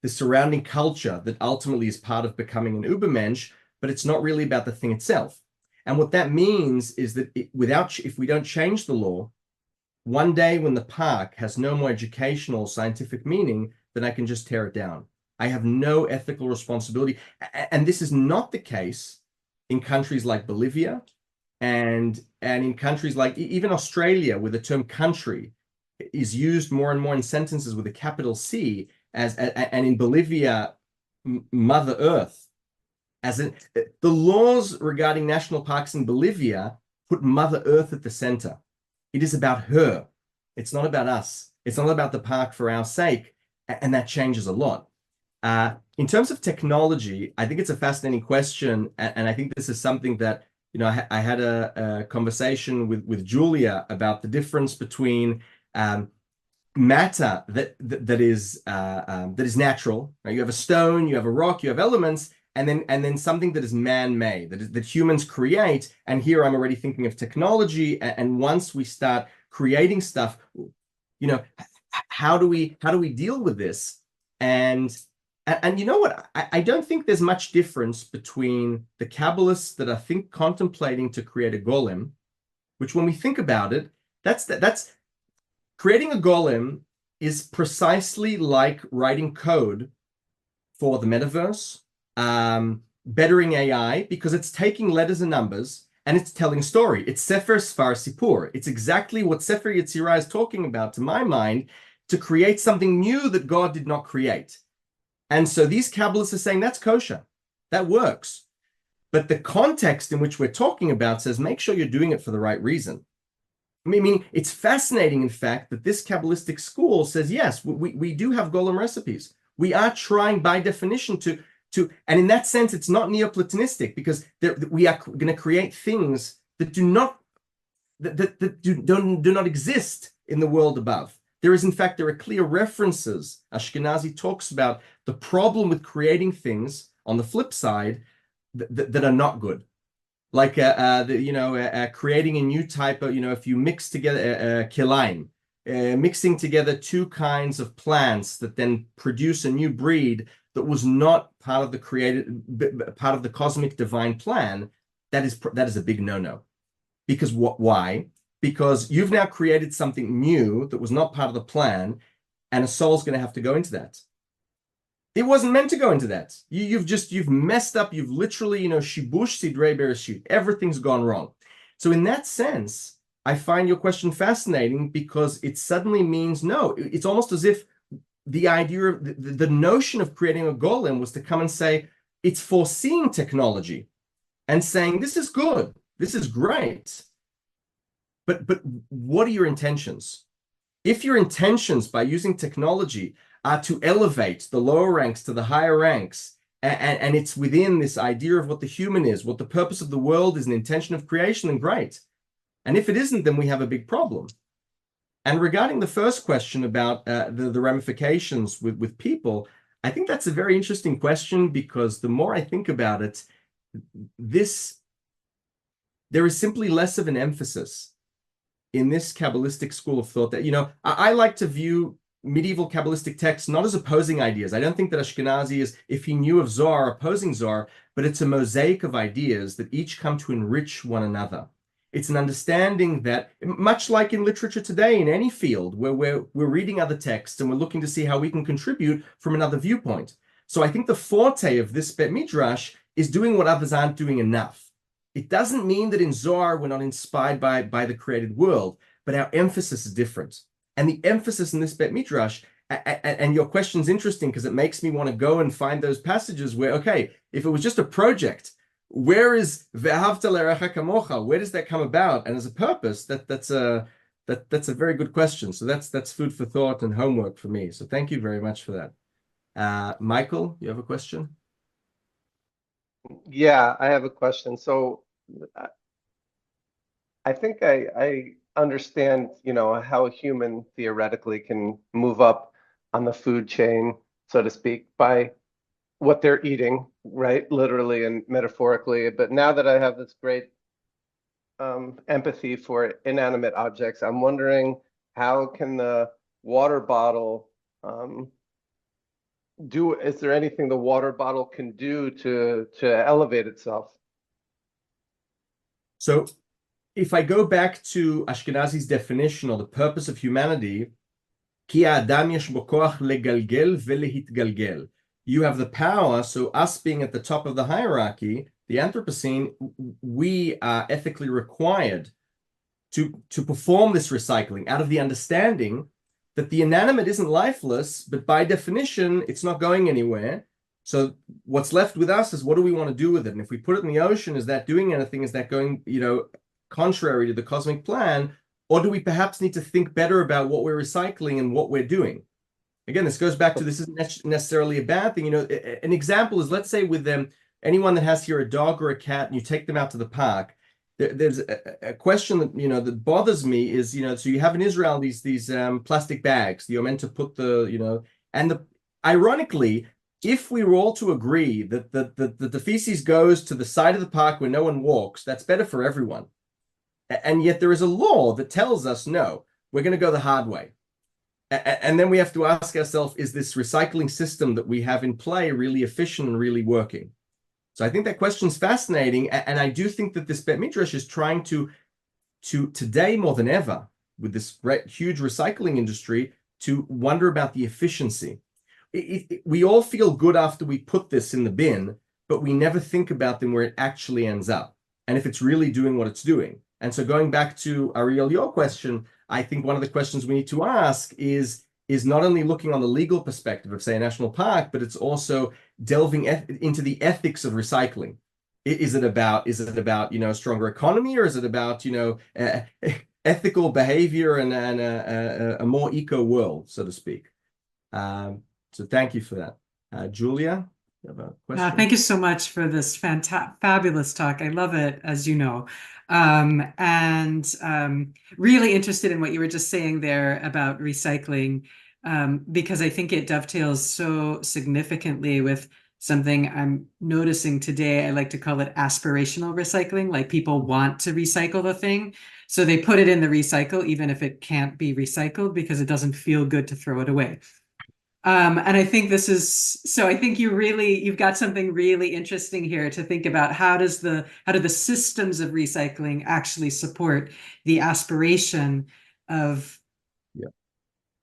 the surrounding culture that ultimately is part of becoming an Übermensch, but it's not really about the thing itself. And what that means is that if we don't change the law, one day when the park has no more educational, scientific meaning, then I can just tear it down. I have no ethical responsibility. And this is not the case in countries like Bolivia and in countries like even Australia, where the term country is used more and more in sentences with a capital C, and in Bolivia, Mother Earth. The laws regarding national parks in Bolivia put Mother Earth at the center. It is about her. It's not about us. It's not about the park for our sake. And that changes a lot. In terms of technology, I think it's a fascinating question, and I think this is something that I had a conversation with Julia about the difference between matter that is natural. Right? You have a stone, you have a rock, you have elements, and then something that is man-made, that humans create. And here I'm already thinking of technology. And once we start creating stuff, how do we deal with this? And you know what? I don't think there's much difference between the Kabbalists that are contemplating to create a golem, which when we think about it, that's creating a golem is precisely like writing code for the metaverse, bettering AI, because it's taking letters and numbers and it's telling story. It's Sefer Sfar Sipur. It's exactly what Sefer Yetzirah is talking about, to my mind, to create something new that God did not create. And so these Kabbalists are saying that's kosher. That works. But the context in which we're talking about says, make sure you're doing it for the right reason. I mean, it's fascinating, in fact, that this Kabbalistic school says, yes, we do have golem recipes. We are trying by definition to, and in that sense, it's not Neoplatonistic, because we are going to create things that do not exist in the world above. There are clear references. Ashkenazi talks about the problem with creating things on the flip side that are not good. Like creating a new type of, if you mix together kilaim, mixing together two kinds of plants that then produce a new breed that was not part of the cosmic divine plan, that is a big no-no. Because why? Because you've now created something new that was not part of the plan, and a soul's going to have to go into that. It wasn't meant to go into that. You've messed up. You've literally, shibush sidrei bereshit. Everything's gone wrong. So in that sense, I find your question fascinating, because it suddenly means no. It's almost as if the idea of the notion of creating a golem was to come and say it's foreseeing technology and saying this is good, this is great. But what are your intentions? If your intentions by using technology are to elevate the lower ranks to the higher ranks, and it's within this idea of what the human is, what the purpose of the world is, an intention of creation, then great. And if it isn't, then we have a big problem. And regarding the first question about the ramifications with people, I think that's a very interesting question, because the more I think about it, there is simply less of an emphasis in this Kabbalistic school of thought that, I like to view medieval Kabbalistic texts not as opposing ideas. I don't think that Ashkenazi is, if he knew of Zohar, opposing Zohar, but it's a mosaic of ideas that each come to enrich one another. It's an understanding that, much like in literature today, in any field, where we're reading other texts and we're looking to see how we can contribute from another viewpoint. So I think the forte of this Bet Midrash is doing what others aren't doing enough. It doesn't mean that in Zohar we're not inspired by the created world, but our emphasis is different. And the emphasis in this Bet Midrash, and your question's interesting because it makes me want to go and find those passages where, okay, if it was just a project, where is Ve'ahavta l'reacha kamocha? Where does that come about? And as a purpose, that's a very good question. So that's food for thought and homework for me. So thank you very much for that. Michael, you have a question? Yeah, I have a question. So I think I understand, how a human theoretically can move up on the food chain, so to speak, by what they're eating, right? Literally and metaphorically. But now that I have this great empathy for inanimate objects, I'm wondering, how can the water bottle is there anything the water bottle can do to elevate itself? So if I go back to Ashkenazi's definition or the purpose of humanity, ki ha'adam yesh bo koach legalgel ve'lehitgalgel. You have the power, so us being at the top of the hierarchy, the Anthropocene, we are ethically required to perform this recycling out of the understanding that the inanimate isn't lifeless, but by definition, it's not going anywhere. So what's left with us is, what do we want to do with it? And if we put it in the ocean, is that doing anything? Is that going, contrary to the cosmic plan? Or do we perhaps need to think better about what we're recycling and what we're doing? Again, this goes back to, this isn't necessarily a bad thing. An example is, let's say with anyone that has here a dog or a cat, and you take them out to the park, there's a question that that bothers me is so you have in Israel these plastic bags you're meant to put and ironically, if we were all to agree that the feces goes to the side of the park where no one walks, that's better for everyone. And yet there is a law that tells us no, we're going to go the hard way. And then we have to ask ourselves, is this recycling system that we have in play really efficient and really working? So I think that question's fascinating, and I do think that this Bet Midrash is trying to today more than ever, with this huge recycling industry, to wonder about the efficiency. We all feel good after we put this in the bin, but we never think about them where it actually ends up, and if it's really doing what it's doing. And so going back to Ariel, your question, I think one of the questions we need to ask is not only looking on the legal perspective of, say, a national park, but it's also delving into the ethics of recycling. Is it about a stronger economy, or is it about ethical behavior and a more eco world, so to speak? So thank you for that. Julia, you have a question? Thank you so much for this fabulous talk. I love it, as you know. Really interested in what you were just saying there about recycling, because I think it dovetails so significantly with something I'm noticing today. I like to call it aspirational recycling. Like, people want to recycle the thing, so they put it in the recycle, even if it can't be recycled, because it doesn't feel good to throw it away. And I think I think you've got something really interesting here to think about. How do the systems of recycling actually support the aspiration of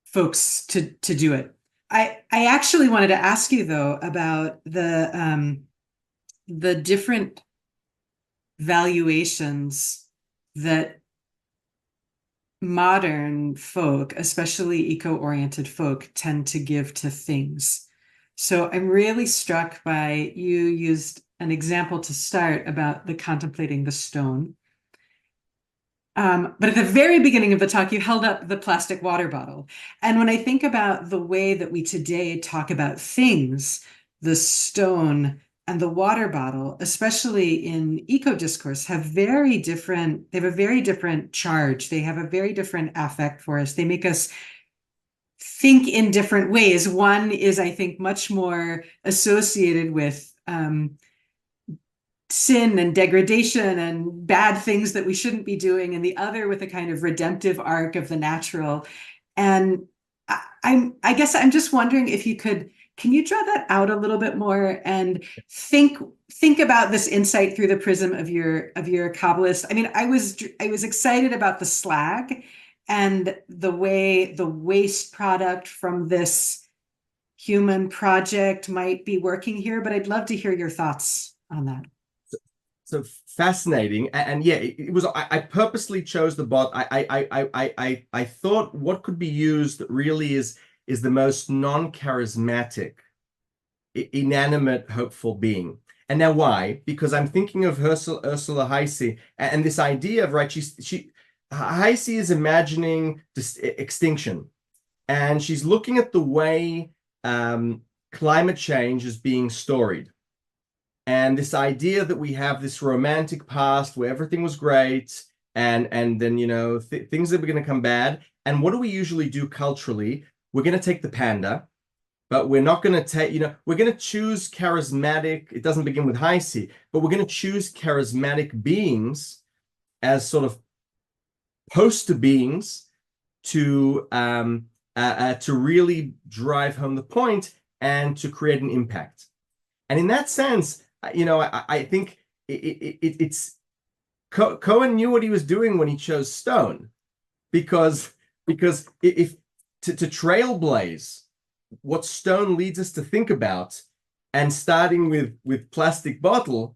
folks to do it? I actually wanted to ask you, though, about the different valuations that modern folk, especially eco-oriented folk, tend to give to things. So I'm really struck by, you used an example to start about the contemplating the stone. But at the very beginning of the talk, you held up the plastic water bottle. And when I think about the way that we today talk about things, the stone and the water bottle, especially in eco-discourse, have a very different charge. They have a very different affect for us. They make us think in different ways. One is, I think, much more associated with sin and degradation and bad things that we shouldn't be doing, and the other with a kind of redemptive arc of the natural. And I guess I'm just wondering if you can you draw that out a little bit more and think about this insight through the prism of your Kabbalist? I mean, I was excited about the slag and the way the waste product from this human project might be working here, but I'd love to hear your thoughts on that. So fascinating, and yeah, it was. I purposely chose the bot. I thought what could be used really is the most non-charismatic, inanimate, hopeful being. And now why? Because I'm thinking of Ursula Heise and this idea of, right, Heise is imagining this extinction, and she's looking at the way climate change is being storied. And this idea that we have this romantic past where everything was great, and then things are going to come bad. And what do we usually do culturally? We're going to take the panda, but we're not going to take, we're going to choose charismatic. It doesn't begin with Heise, but we're going to choose charismatic beings as sort of poster beings to really drive home the point and to create an impact. And in that sense, I think it's Cohen knew what he was doing when he chose stone, because if to trailblaze what stone leads us to think about, and starting with plastic bottle,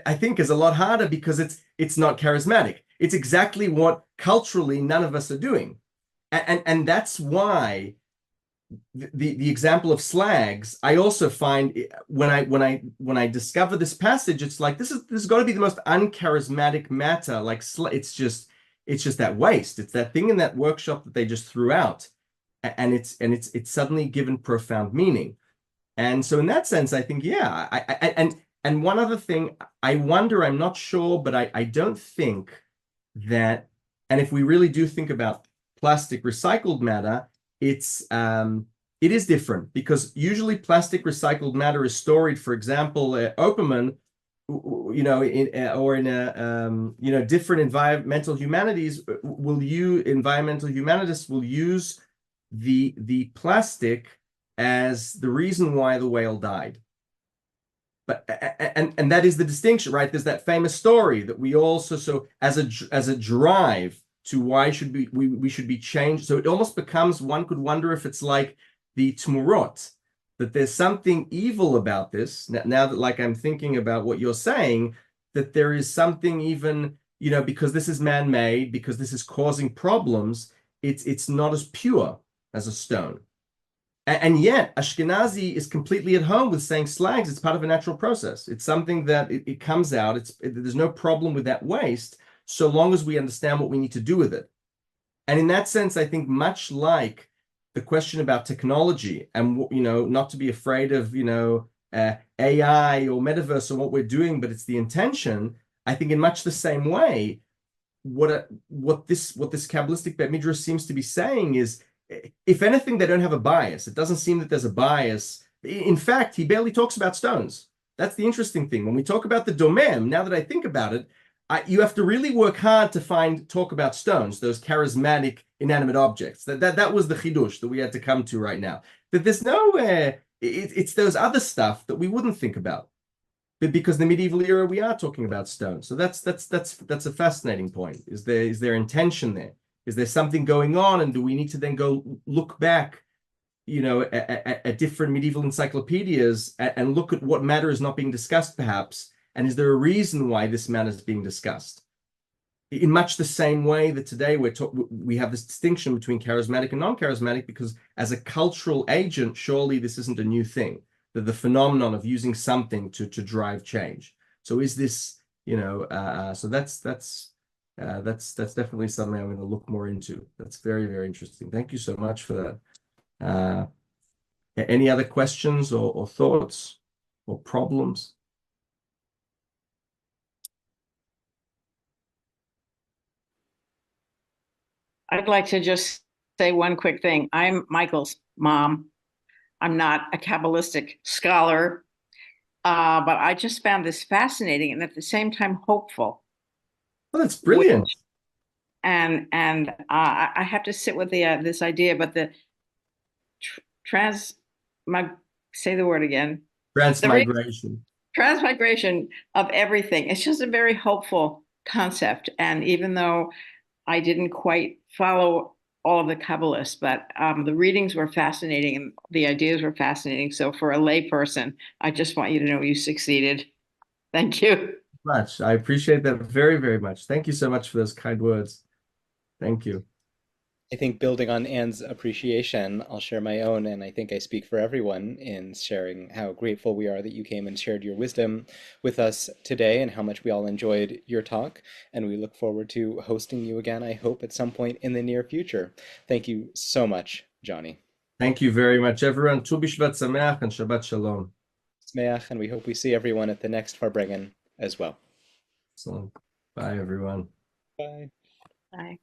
I think is a lot harder, because it's not charismatic. It's exactly what culturally none of us are doing, and that's why the example of slags, I also find when I discover this passage, it's like this has got to be the most uncharismatic matter. Like, it's just that waste. It's that thing in that workshop that they just threw out, and it's suddenly given profound meaning. And so in that sense, I think, yeah, And one other thing, I wonder, I'm not sure, but I don't think that, and if we really do think about plastic recycled matter, it is different, because usually plastic recycled matter is stored, for example, Opperman, or in a different environmental humanities environmental humanists will use the plastic as the reason why the whale died. But and that is the distinction, right? There's that famous story that we also, so as a drive to why should we should be changed. So it almost becomes, one could wonder if it's like the tmurot, that there's something evil about this. Now that, like, I'm thinking about what you're saying, that there is something even, because this is man-made, because this is causing problems, it's not as pure as a stone. And yet, Ashkenazi is completely at home with saying slags. It's part of a natural process. It's something that it comes out. There's no problem with that waste, so long as we understand what we need to do with it. And in that sense, I think much like the question about technology and, not to be afraid of, AI or metaverse or what we're doing, but it's the intention. I think in much the same way, what this Kabbalistic Bet Midrash seems to be saying is, if anything, they don't have a bias. It doesn't seem that there's a bias. In fact, he barely talks about stones. That's the interesting thing. When we talk about the domem, now that I think about it, you have to really work hard to talk about stones, those charismatic inanimate objects. That was the chidush that we had to come to right now. That there's no, it's those other stuff that we wouldn't think about. But because in the medieval era, we are talking about stones. So that's a fascinating point. Is there intention there? Is there something going on, and do we need to then go look back, at different medieval encyclopedias and look at what matter is not being discussed, perhaps, and is there a reason why this matter is being discussed? In much the same way that today we have this distinction between charismatic and non-charismatic, because as a cultural agent, surely this isn't a new thing. The phenomenon of using something to drive change. So is this, so that's definitely something I'm going to look more into. That's very, very interesting. Thank you so much for that. Any other questions or thoughts or problems? I'd like to just say one quick thing. I'm Michael's mom. I'm not a Kabbalistic scholar, but I just found this fascinating and at the same time hopeful. Oh, that's brilliant. And I have to sit with this idea, but the say the word again. Transmigration. Transmigration of everything. It's just a very hopeful concept. And even though I didn't quite follow all of the Kabbalists, but the readings were fascinating and the ideas were fascinating. So for a lay person, I just want you to know you succeeded. Thank you. Much. I appreciate that very, very much. Thank you so much for those kind words. Thank you. I think building on Anne's appreciation, I'll share my own, and I think I speak for everyone in sharing how grateful we are that you came and shared your wisdom with us today, and how much we all enjoyed your talk. And we look forward to hosting you again, I hope, at some point in the near future. Thank you so much, Jonnie. Thank you very much, everyone. Tu b'Shvat Sameach and Shabbat Shalom. Smeach, and we hope we see everyone at the next Farbrengen as well. So, bye, everyone. Bye. Bye.